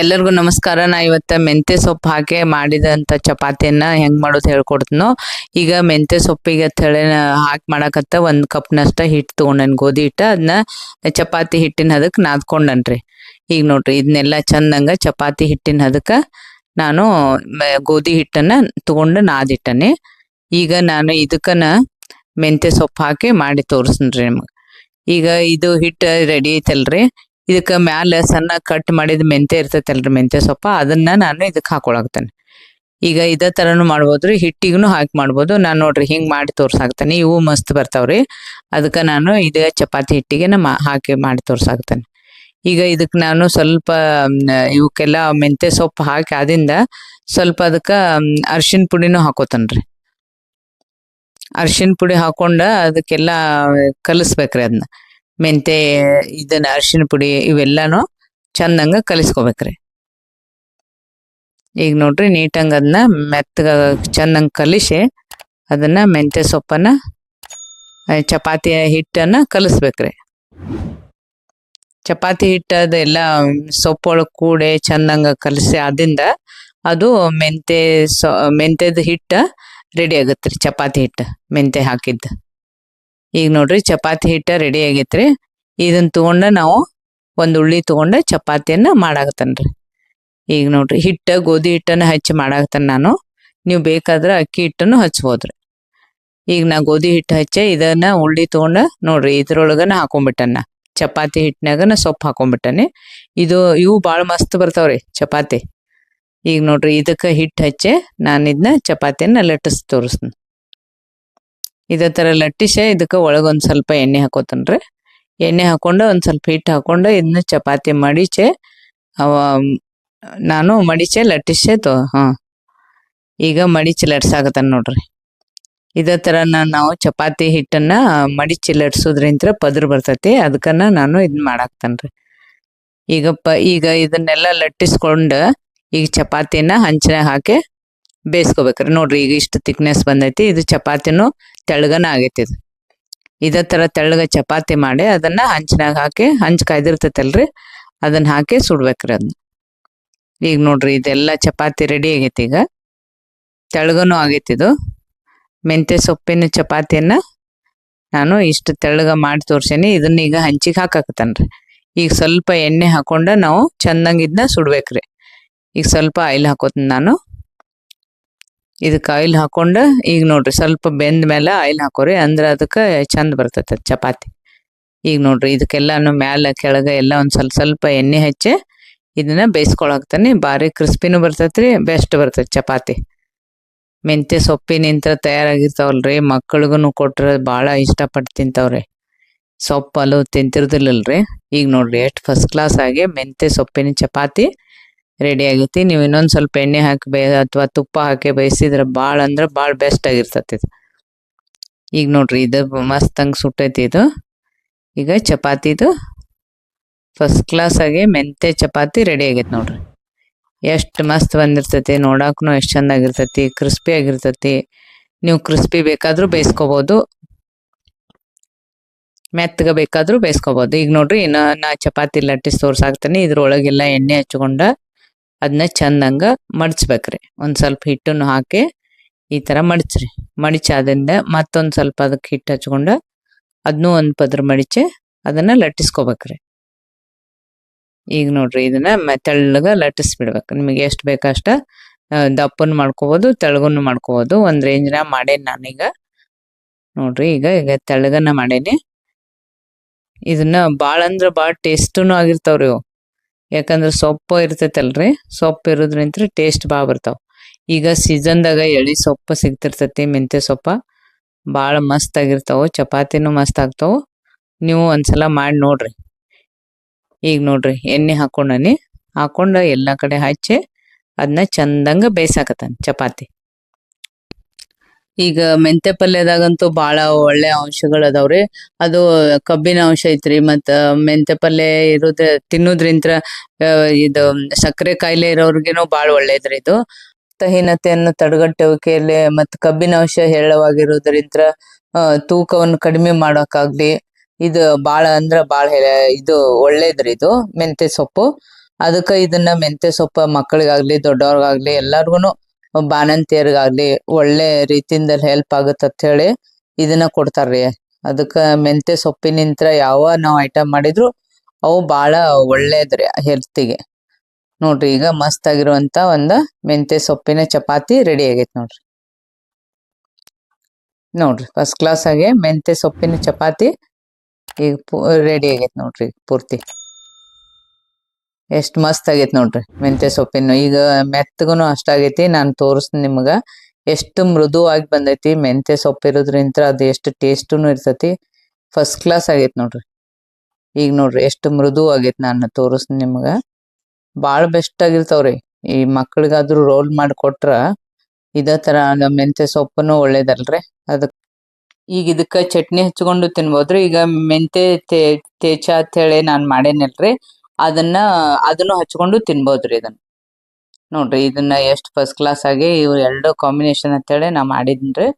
ಎಲ್ಲರಿಗೂ ನಮಸ್ಕಾರ. ನಾ ಇವತ್ತ ಮೆಂತ್ಯ ಸೊಪ್ಪು ಹಾಕಿ ಮಾಡಿದಂಥ ಚಪಾತಿಯನ್ನ ಹೆಂಗ್ ಮಾಡೋದು ಹೇಳ್ಕೊಡ್ತೀನೋ. ಈಗ ಮೆಂತ್ಯ ಸೊಪ್ಪಿಗೆ ಹೇಳಿ ಹಾಕಿ ಮಾಡಕತ್ತ 1 ಕಪ್ನಷ್ಟ ಹಿಟ್ಟು ತೊಗೊಂಡೇನಿ, ಗೋಧಿ ಹಿಟ್ಟು. ಅದನ್ನ ಚಪಾತಿ ಹಿಟ್ಟಿನ ಹದಕ್ಕೆ ನಾದ್ಕೊಂಡನ್ರಿ. ಈಗ ನೋಡ್ರಿ, ಇದನ್ನೆಲ್ಲ ಚಂದಂಗ ಚಪಾತಿ ಹಿಟ್ಟಿನ ಹದಕ್ಕೆ ನಾನು ಗೋಧಿ ಹಿಟ್ಟನ್ನ ತಗೊಂಡು ನಾದಿಟ್ಟನೆ. ಈಗ ನಾನು ಇದಕ್ಕನ ಮೆಂತ್ಯ ಸೊಪ್ಪು ಹಾಕಿ ಮಾಡಿ ತೋರಿಸ್ತೀನಿ ನಿಮಗೆ. ಈಗ ಇದು ಹಿಟ್ಟು ರೆಡಿ ಐತಲ್ರಿ, ಇದಕ್ಕೆ ಮ್ಯಾಲ ಸಣ್ಣ ಕಟ್ ಮಾಡಿದ ಮೆಂತ್ಯ ಇರ್ತೈತಲ್ರಿ, ಮೆಂತ್ಯ ಸೊಪ್ಪ, ಅದನ್ನ ನಾನು ಇದಕ್ಕೆ ಹಾಕೊಳಾಕ್ತೇನೆ. ಈಗ ಇದೇ ಥರನೂ ಮಾಡ್ಬೋದ್ರಿ, ಹಿಟ್ಟಿಗೂ ಹಾಕಿ ಮಾಡ್ಬೋದು. ನಾನು ನೋಡ್ರಿ ಹಿಂಗೆ ಮಾಡಿ ತೋರ್ಸಾಕ್ತೇನೆ. ಇವು ಮಸ್ತ್ ಬರ್ತಾವ್ರಿ. ಅದಕ್ಕೆ ನಾನು ಇದೇ ಚಪಾತಿ ಹಿಟ್ಟಿಗೆ ಹಾಕಿ ಮಾಡಿ ತೋರ್ಸಾಕ್ತೇನೆ. ಈಗ ಇದಕ್ಕೆ ನಾನು ಸ್ವಲ್ಪ ಇವಕ್ಕೆಲ್ಲ ಮೆಂತ್ಯ ಸೊಪ್ಪು ಹಾಕಿ ಆದಿಂದ ಸ್ವಲ್ಪ ಅದಕ್ಕೆ ಅರ್ಶಿನ ಪುಡಿನೂ ಹಾಕೋತೇನ್ರಿ. ಅರ್ಶಿನ ಪುಡಿ ಹಾಕೊಂಡ ಅದಕ್ಕೆಲ್ಲ ಕಲಿಸ್ಬೇಕ್ರಿ. ಅದನ್ನ ಮೆಂತೆ ಇದನ್ನ ಅರಿಶಿನ ಪುಡಿ ಇವೆಲ್ಲಾನು ಚಂದಂಗ ಕಲಿಸ್ಕೋಬೇಕ್ರಿ. ಈಗ ನೋಡ್ರಿ, ನೀಟಂಗ ಅದನ್ನ ಮೆತ್ತಗ ಚಂದಂಗ ಕಲಿಸಿ ಅದನ್ನ ಮೆಂತ್ಯ ಸೊಪ್ಪನ್ನ ಚಪಾತಿ ಹಿಟ್ಟನ್ನ ಕಲಿಸ್ಬೇಕ್ರಿ. ಚಪಾತಿ ಹಿಟ್ಟು ಅದೆಲ್ಲ ಸೊಪ್ಪೊಳಗೆ ಕೂಡೆ ಚಂದಂಗ ಕಲಿಸಿ ಆದಿಂದ ಅದು ಮೆಂತ್ಯದ ಹಿಟ್ಟು ರೆಡಿ ಆಗತ್ರಿ. ಚಪಾತಿ ಹಿಟ್ಟು ಮೆಂತ್ಯ ಹಾಕಿದ್ದು. ಈಗ ನೋಡ್ರಿ, ಚಪಾತಿ ಹಿಟ್ಟ ರೆಡಿ ಆಗೈತ್ರಿ. ಇದನ್ನ ತಗೊಂಡ ನಾವು ಒಂದು ಉಳ್ಳಿ ತಗೊಂಡ ಚಪಾತಿಯನ್ನ ಮಾಡಾಕತ್ತೇನ್ರಿ. ಈಗ ನೋಡ್ರಿ, ಗೋಧಿ ಹಿಟ್ಟನ್ನ ಹಚ್ಚಿ ಮಾಡಾಕತ್ತೇನೆ ನಾನು. ನೀವು ಬೇಕಾದ್ರೆ ಅಕ್ಕಿ ಹಿಟ್ಟನ್ನು ಹಚ್ಬೋದ್ರಿ. ಈಗ ನಾ ಗೋಧಿ ಹಿಟ್ಟು ಹಚ್ಚೆ ಇದನ್ನ ಉಳ್ಳಿ ತಗೊಂಡ ನೋಡ್ರಿ ಇದ್ರೊಳಗನ ಹಾಕೊಂಡ್ಬಿಟ್ಟನ, ಚಪಾತಿ ಹಿಟ್ಟಿನಾಗನ ಸೊಪ್ಪು ಹಾಕೊಂಡ್ಬಿಟ್ಟನೆ. ಇವು ಭಾಳ ಮಸ್ತ್ ಬರ್ತಾವ್ರಿ ಚಪಾತಿ. ಈಗ ನೋಡ್ರಿ, ಇದಕ್ಕೆ ಹಿಟ್ಟು ಹಚ್ಚೆ ನಾನು ಇದನ್ನ ಚಪಾತಿಯನ್ನ ಲಟ್ಟಿಸಿ ತೋರಿಸ್ತೀನಿ. ಇದೇ ಥರ ಲಟ್ಟಿಸೆ ಇದಕ್ಕೆ ಒಳಗೊಂದು ಸ್ವಲ್ಪ ಎಣ್ಣೆ ಹಾಕೋತನ್ರಿ. ಎಣ್ಣೆ ಹಾಕೊಂಡು ಒಂದು ಸ್ವಲ್ಪ ಹಿಟ್ಟು ಹಾಕೊಂಡು ಇದನ್ನ ಚಪಾತಿ ಮಡಿಚೆ ನಾನು ಮಡಿಚೆ ಲಟ್ಟಿಸೆ ಈಗ ಮಡಿಚಿ ಲಟ್ಸಾಕತ್ತಾನ ನೋಡ್ರಿ. ಇದೇ ಥರ ನಾವು ಚಪಾತಿ ಹಿಟ್ಟನ್ನ ಮಡಿಚಿ ಲಟ್ಸೋದ್ರಿಂತ ಪದ್ರ ಬರ್ತೈತಿ. ಅದಕ್ಕನ್ನ ನಾನು ಇದನ್ನ ಮಾಡಾಕ್ತೇನ್ರಿ. ಈಗ ಇದನ್ನೆಲ್ಲ ಲಟ್ಟಿಸ್ಕೊಂಡು ಈಗ ಚಪಾತಿನ ಹಂಚಿನಾಗ ಹಾಕಿ ಬೇಯಿಸ್ಕೋಬೇಕ್ರಿ. ನೋಡ್ರಿ, ಈಗ ಇಷ್ಟು ತಿಕ್ನೆಸ್ ಬಂದೈತಿ. ಇದು ಚಪಾತಿನೂ ತೆಳ್ಳಗನ ಆಗೈತಿ. ಇದೇ ಥರ ತೆಳ್ಳಗ ಚಪಾತಿ ಮಾಡಿ ಅದನ್ನ ಹಂಚಿನಾಗ ಹಾಕಿ, ಹಂಚ್ ಕಾಯ್ದಿರ್ತೈತಲ್ರಿ, ಅದನ್ನ ಹಾಕಿ ಸುಡ್ಬೇಕ್ರಿ ಅದನ್ನ. ಈಗ ನೋಡ್ರಿ, ಇದೆಲ್ಲ ಚಪಾತಿ ರೆಡಿ ಆಗೈತಿ. ಈಗ ತೆಳ್ಳಗನೂ ಆಗೈತಿದು. ಮೆಂತ್ಯ ಸೊಪ್ಪಿನ ಚಪಾತಿಯನ್ನ ನಾನು ಇಷ್ಟು ತೆಳ್ಳಗ ಮಾಡಿ ತೋರ್ಸೇನಿ. ಇದನ್ನ ಈಗ ಹಂಚಿಗೆ ಹಾಕಾಕತ್ತೇನ್ರಿ. ಈಗ ಸ್ವಲ್ಪ ಎಣ್ಣೆ ಹಾಕೊಂಡ ನಾವು ಚಂದಂಗ ಇದನ್ನ ಸುಡ್ಬೇಕ್ರಿ. ಈಗ ಸ್ವಲ್ಪ ಆಯಿಲ್ ಹಾಕೋತೀನಿ ನಾನು. ಇದಕ್ಕೆ ಆಯಿಲ್ ಹಾಕೊಂಡ ಈಗ ನೋಡ್ರಿ, ಸ್ವಲ್ಪ ಬೆಂದ ಮೇಲೆ ಆಯಿಲ್ ಹಾಕೋರಿ, ಅಂದ್ರೆ ಅದಕ್ಕೆ ಚಂದ ಬರ್ತೈತೆ ಚಪಾತಿ. ಈಗ ನೋಡ್ರಿ, ಇದಕ್ಕೆಲ್ಲಾನು ಮ್ಯಾಲ ಕೆಳಗ ಎಲ್ಲ ಒಂದು ಸ್ವಲ್ಪ ಎಣ್ಣೆ ಹಚ್ಚಿ ಇದನ್ನ ಬೇಯಿಸ್ಕೊಳಾಕ್ತಾನೆ. ಭಾರಿ ಕ್ರಿಸ್ಪಿನೂ ಬರ್ತೈತ್ರಿ, ಬೆಸ್ಟ್ ಬರ್ತೈತಿ ಚಪಾತಿ. ಮೆಂತ್ಯ ಸೊಪ್ಪಿನಿಂದ ತಯಾರಾಗಿರ್ತಾವಲ್ರಿ, ಮಕ್ಕಳಿಗೂ ಕೊಟ್ರೆ ಭಾಳ ಇಷ್ಟಪಟ್ಟು ತಿಂತಾವ್ರಿ. ಸೊಪ್ಪು ತಿಂತಿರ್ದಿಲ್ಲಲ್ರಿ. ಈಗ ನೋಡ್ರಿ, ಎಷ್ಟು ಫಸ್ಟ್ ಕ್ಲಾಸ್ ಆಗಿ ಮೆಂತ್ಯ ಸೊಪ್ಪಿನ ಚಪಾತಿ ರೆಡಿ ಆಗೈತಿ. ನೀವು ಇನ್ನೊಂದು ಸ್ವಲ್ಪ ಎಣ್ಣೆ ಹಾಕಿ ಅಥವಾ ತುಪ್ಪ ಹಾಕಿ ಬೇಯಿಸಿದ್ರೆ ಭಾಳ ಅಂದ್ರೆ ಭಾಳ ಬೆಸ್ಟ್ ಆಗಿರ್ತೈತಿ ಇದು. ಈಗ ನೋಡ್ರಿ, ಇದು ಮಸ್ತಂಗೆ ಸುಟ್ಟೈತಿ ಇದು. ಈಗ ಚಪಾತಿದು ಫಸ್ಟ್ ಕ್ಲಾಸ್ ಆಗಿ ಮೆಂತ್ಯ ಚಪಾತಿ ರೆಡಿ ಆಗೈತಿ ನೋಡ್ರಿ. ಎಷ್ಟು ಮಸ್ತ್ ಬಂದಿರ್ತೈತಿ, ನೋಡಾಕು ಎಷ್ಟು ಚಂದಾಗಿರ್ತೈತಿ, ಕ್ರಿಸ್ಪಿ ಆಗಿರ್ತೈತಿ. ನೀವು ಕ್ರಿಸ್ಪಿ ಬೇಕಾದ್ರೂ ಬೇಯಿಸ್ಕೋಬೋದು, ಮೆತ್ತಗ ಬೇಕಾದ್ರೂ ಬೇಯಿಸ್ಕೋಬೋದು. ಈಗ ನೋಡ್ರಿ, ನಾ ಚಪಾತಿ ಲಟ್ಟಿಸಿ ತೋರ್ಸಾಕ್ತೇನೆ. ಇದ್ರೊಳಗೆಲ್ಲ ಎಣ್ಣೆ ಹಚ್ಕೊಂಡ ಅದನ್ನ ಚಂದಂಗ ಮಡ್ಚ್ಬೇಕ್ರಿ. ಒಂದು ಸ್ವಲ್ಪ ಹಿಟ್ಟನ್ನು ಹಾಕಿ ಈ ಥರ ಮಡಚ್ರಿ. ಮಡಿಚಾದಿಂದ ಮತ್ತೊಂದು ಸ್ವಲ್ಪ ಅದಕ್ಕೆ ಹಿಟ್ಟು ಹಚ್ಕೊಂಡ ಅದನ್ನೂ ಒಂದು ಪದ್ರ ಮಡಿಚೆ ಅದನ್ನ ಲಟ್ಟಿಸ್ಕೋಬೇಕ್ರಿ. ಈಗ ನೋಡ್ರಿ, ಇದನ್ನ ತೆಳ್ಳಗ ಲಟ್ಟಿಸ್ಬಿಡ್ಬೇಕು. ನಿಮಗೆ ಎಷ್ಟು ಬೇಕಷ್ಟ ದಪ್ಪನ್ನು ಮಾಡ್ಕೋಬೋದು, ತೆಳ್ಳಗನ್ನು ಮಾಡ್ಕೋಬೋದು. ಒಂದು ರೇಂಜ್ನಾಗ ಮಾಡೇನಿ ನಾನೀಗ. ನೋಡ್ರಿ, ಈಗ ತೆಳ್ಳಗನ್ನ ಮಾಡೇನಿ. ಇದನ್ನ ಭಾಳ ಅಂದ್ರೆ ಭಾಳ ಟೇಸ್ಟೂ ಆಗಿರ್ತಾವ್ರಿ ಇವು. ಯಾಕಂದ್ರೆ ಸೊಪ್ಪು ಇರ್ತೈತಲ್ರಿ, ಸೊಪ್ಪು ಇರೋದ್ರಿಂತ ಟೇಸ್ಟ್ ಭಾಳ ಬರ್ತಾವ. ಈಗ ಸೀಸನ್ದಾಗ ಎಳಿ ಸೊಪ್ಪು ಸಿಗ್ತಿರ್ತೈತಿ, ಮೆಂತ್ಯ ಸೊಪ್ಪ ಭಾಳ ಮಸ್ತ್ ಆಗಿರ್ತಾವ. ಚಪಾತಿನೂ ಮಸ್ತ್ ಆಗ್ತಾವ. ನೀವು ಒಂದ್ಸಲ ಮಾಡಿ ನೋಡ್ರಿ. ಈಗ ನೋಡ್ರಿ, ಎಣ್ಣೆ ಹಾಕೊಂಡ ಎಲ್ಲ ಕಡೆ ಹಚ್ಚಿ ಅದನ್ನ ಚಂದಂಗ ಬೇಯಿಸಾಕತ್ತಾನ ಚಪಾತಿ. ಈಗ ಮೆಂತ್ಯ ಪಲ್ಯದಾಗಂತೂ ಭಾಳ ಒಳ್ಳೆ ಅಂಶಗಳು ಅದಾವ್ರಿ. ಅದು ಕಬ್ಬಿನ ಅಂಶ ಐತ್ರಿ. ಮತ್ತು ಮೆಂತ್ಯ ಪಲ್ಯ ತಿನ್ನೋದ್ರಿಂತ ಇದು ಸಕ್ಕರೆ ಕಾಯಿಲೆ ಇರೋರ್ಗೇನೋ ಭಾಳ ಒಳ್ಳೇದ್ರಿ ಇದು. ರಕ್ತಹೀನತೆಯನ್ನು ತಡೆಗಟ್ಟುವಿಕೆಯಲ್ಲಿ ಮತ್ತು ಕಬ್ಬಿನ ಅಂಶ ಹೇರಳವಾಗಿರೋದ್ರಿಂದ ತೂಕವನ್ನು ಕಡಿಮೆ ಮಾಡೋಕ್ಕಾಗ್ಲಿ ಇದು ಭಾಳ ಅಂದ್ರೆ ಭಾಳ ಇದು ಒಳ್ಳೇದ್ರಿ ಇದು ಮೆಂತ್ಯ ಸೊಪ್ಪು. ಅದಕ್ಕೆ ಇದನ್ನ ಮೆಂತ್ಯ ಸೊಪ್ಪ ಮಕ್ಕಳಿಗಾಗ್ಲಿ ದೊಡ್ಡವ್ರಿಗಾಗ್ಲಿ ಎಲ್ಲಾರ್ಗುನು ಬಾಣಂತಿಯರಿಗಾಗ್ಲಿ ಒಳ್ಳೆ ರೀತಿಯಿಂದ ಹೆಲ್ಪ್ ಆಗುತ್ತೆ ಅಂತ ಹೇಳಿ ಇದನ್ನ ಕೊಡ್ತಾರ್ರಿ. ಅದಕ್ಕ ಮೆಂತ್ಯ ಸೊಪ್ಪಿನಿಂತ್ರ ಯಾವ ನಾವು ಐಟಮ್ ಮಾಡಿದ್ರು ಅವು ಬಹಳ ಒಳ್ಳೇದ್ರಿ ಹೆಲ್ತಿಗೆ. ನೋಡ್ರಿ ಈಗ ಮಸ್ತ್ ಆಗಿರುವಂತ ಒಂದ ಮೆಂತ್ಯ ಸೊಪ್ಪಿನ ಚಪಾತಿ ರೆಡಿ ಆಗೈತಿ ನೋಡ್ರಿ. ನೋಡ್ರಿ ಫಸ್ಟ್ ಕ್ಲಾಸ್ ಆಗಿ ಮೆಂತ್ಯ ಸೊಪ್ಪಿನ ಚಪಾತಿ ಈಗ ರೆಡಿ ಆಗೈತಿ ನೋಡ್ರಿ ಪೂರ್ತಿ. ಎಷ್ಟ್ ಮಸ್ತ್ ಆಗೈತಿ ನೋಡ್ರಿ ಮೆಂತ್ಯ ಸೊಪ್ಪಿನ. ಈಗ ಮೆತ್ತಗನು ಅಷ್ಟಾಗೈತಿ. ನಾನು ತೋರಿಸ್ತೀನಿ ನಿಮ್ಗ ಎಷ್ಟು ಮೃದುವಾಗಿ ಬಂದೈತಿ. ಮೆಂತ್ಯ ಸೊಪ್ಪು ಇರೋದ್ರಿಂತ ಅದು ಎಷ್ಟು ಟೇಸ್ಟುನು ಇರ್ತೈತಿ. ಫಸ್ಟ್ ಕ್ಲಾಸ್ ಆಗೈತಿ ನೋಡ್ರಿ. ಈಗ ನೋಡ್ರಿ ಎಷ್ಟು ಮೃದು ಆಗೈತಿ. ನಾನು ತೋರಿಸ್ತೀನಿ ನಿಮ್ಗ. ಭಾಳ ಬೆಸ್ಟ್ ಆಗಿರ್ತಾವ್ರಿ. ಈ ಮಕ್ಕಳಿಗಾದ್ರೂ ರೋಲ್ ಮಾಡಿ ಕೊಟ್ರ ಇದೇ ತರ ಮೆಂತ್ಯ ಸೊಪ್ಪುನು ಒಳ್ಳೇದಲ್ರಿ. ಅದಕ್ಕೆ ಈಗ ಇದಕ್ಕ ಚಟ್ನಿ ಹಚ್ಕೊಂಡು ತಿನ್ಬೋದ್ರಿ. ಈಗ ಮೆಂತ್ಯ ತೇಚ ಅಂತ ಹೇಳಿ ನಾನ್ ಮಾಡೇನಲ್ರಿ, ಅದನ್ನು ಹಚ್ಕೊಂಡು ತಿನ್ಬೋದ್ರಿ. ಇದನ್ನ ನೋಡ್ರಿ ಇದನ್ನ ಎಷ್ಟು ಫಸ್ಟ್ ಕ್ಲಾಸ್ ಆಗಿ ಇವು ಎರಡು ಕಾಂಬಿನೇಷನ್ ಅಂತೇಳಿ ನಾ ಮಾಡಿದ್ನ್ರಿ.